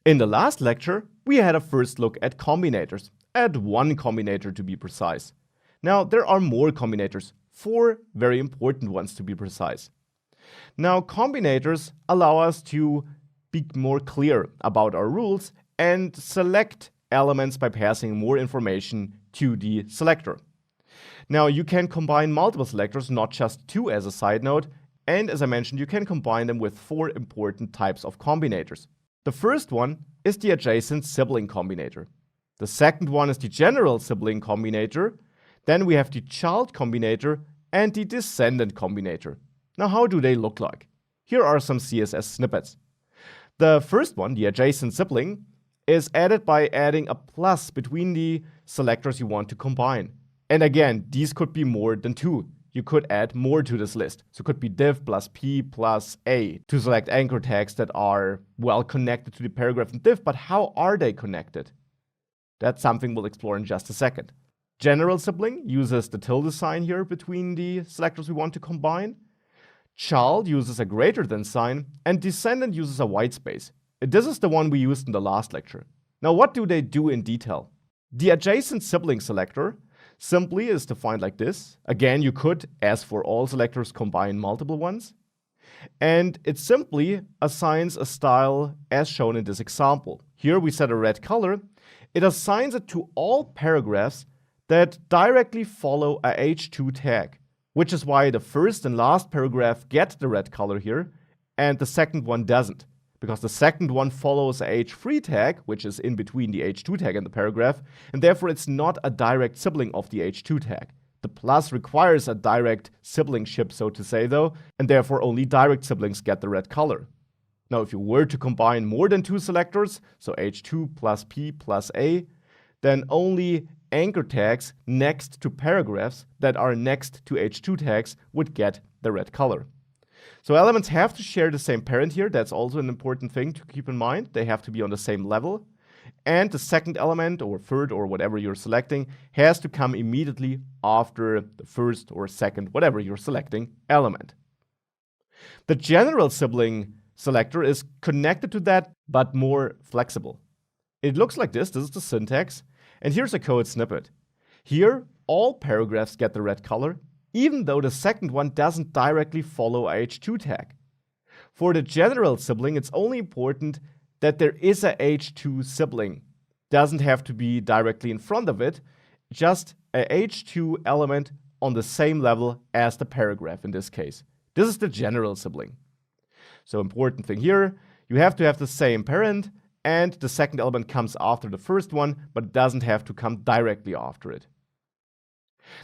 In the last lecture, we had a first look at combinators, at one combinator to be precise. Now, there are more combinators, 4 very important ones to be precise. Now, combinators allow us to be more clear about our rules and select elements by passing more information to the selector. Now, you can combine multiple selectors, not just 2 as a side note, and as I mentioned, you can combine them with 4 important types of combinators. The first one is the adjacent sibling combinator. The second one is the general sibling combinator. Then we have the child combinator and the descendant combinator. Now, how do they look like? Here are some CSS snippets. The first one, the adjacent sibling, is added by adding a plus between the selectors you want to combine. And again, these could be more than 2. You could add more to this list. So it could be div plus p plus a to select anchor tags that are well connected to the paragraph in div, but how are they connected? That's something we'll explore in just a second. General sibling uses the tilde sign here between the selectors we want to combine. Child uses a greater than sign, and descendant uses a white space. This is the one we used in the last lecture. Now, what do they do in detail? The adjacent sibling selector simply is defined like this. Again, you could, as for all selectors, combine multiple ones. And it simply assigns a style as shown in this example. Here we set a red color. It assigns it to all paragraphs that directly follow a h2 tag, which is why the first and last paragraph get the red color here, and the second one doesn't. Because the second one follows a h3 tag, which is in between the h2 tag and the paragraph, and therefore it's not a direct sibling of the h2 tag. The plus requires a direct siblingship, so to say, though, and therefore only direct siblings get the red color. Now, if you were to combine more than 2 selectors, so h2 plus p plus a, then only anchor tags next to paragraphs that are next to h2 tags would get the red color. So elements have to share the same parent here. That's also an important thing to keep in mind. They have to be on the same level. And the second element, or third, or whatever you're selecting, has to come immediately after the first or second, whatever you're selecting, element. The general sibling selector is connected to that, but more flexible. It looks like this. This is the syntax. And here's a code snippet. Here, all paragraphs get the red color, even though the second one doesn't directly follow a h2 tag. For the general sibling, it's only important that there is a h2 sibling. Doesn't have to be directly in front of it, just a h2 element on the same level as the paragraph in this case. This is the general sibling. So important thing here, you have to have the same parent, and the second element comes after the first one, but it doesn't have to come directly after it.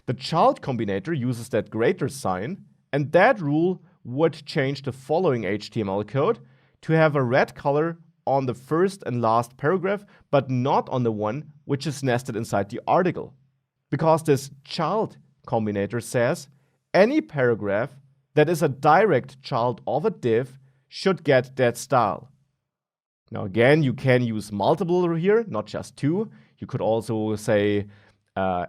The child combinator uses that greater sign, and that rule would change the following HTML code to have a red color on the first and last paragraph, but not on the one which is nested inside the article. Because this child combinator says any paragraph that is a direct child of a div should get that style. Now again, you can use multiple here, not just 2. You could also say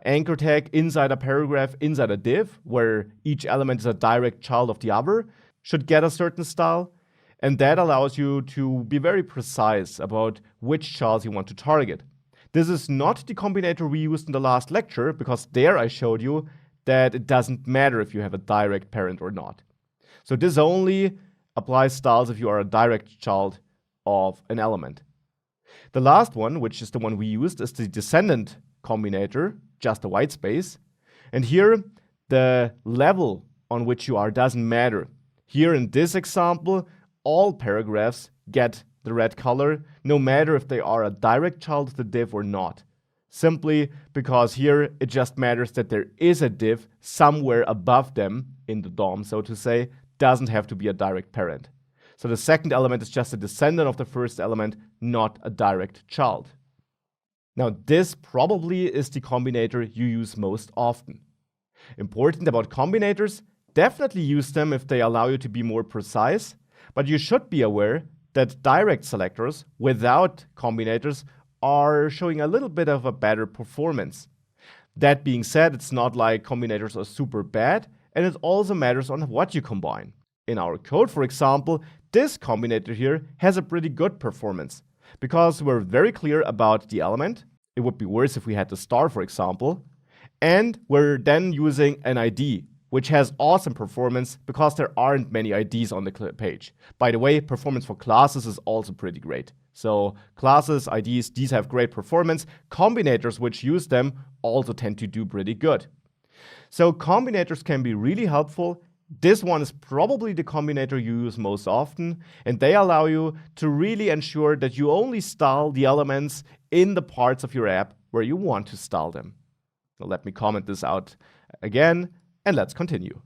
anchor tag inside a paragraph, inside a div, where each element is a direct child of the other, should get a certain style. And that allows you to be very precise about which childs you want to target. This is not the combinator we used in the last lecture, because there I showed you that it doesn't matter if you have a direct parent or not. So this only applies styles if you are a direct child of an element. The last one, which is the one we used, is the descendant combinator, just a white space. And here, the level on which you are doesn't matter. Here in this example, all paragraphs get the red color, no matter if they are a direct child of the div or not. Simply because here it just matters that there is a div somewhere above them in the DOM, so to say, doesn't have to be a direct parent. So the second element is just a descendant of the first element, not a direct child. Now this probably is the combinator you use most often. Important about combinators, definitely use them if they allow you to be more precise, but you should be aware that direct selectors without combinators are showing a little bit of a better performance. That being said, it's not like combinators are super bad, and it also matters on what you combine. In our code, for example, this combinator here has a pretty good performance. because we're very clear about the element. It would be worse if we had the star, for example. And we're then using an ID, which has awesome performance because there aren't many IDs on the page. By the way, performance for classes is also pretty great. So classes, IDs, these have great performance. Combinators which use them also tend to do pretty good. So combinators can be really helpful. This one is probably the combinator you use most often, and they allow you to really ensure that you only style the elements in the parts of your app where you want to style them. Now let me comment this out again, and let's continue.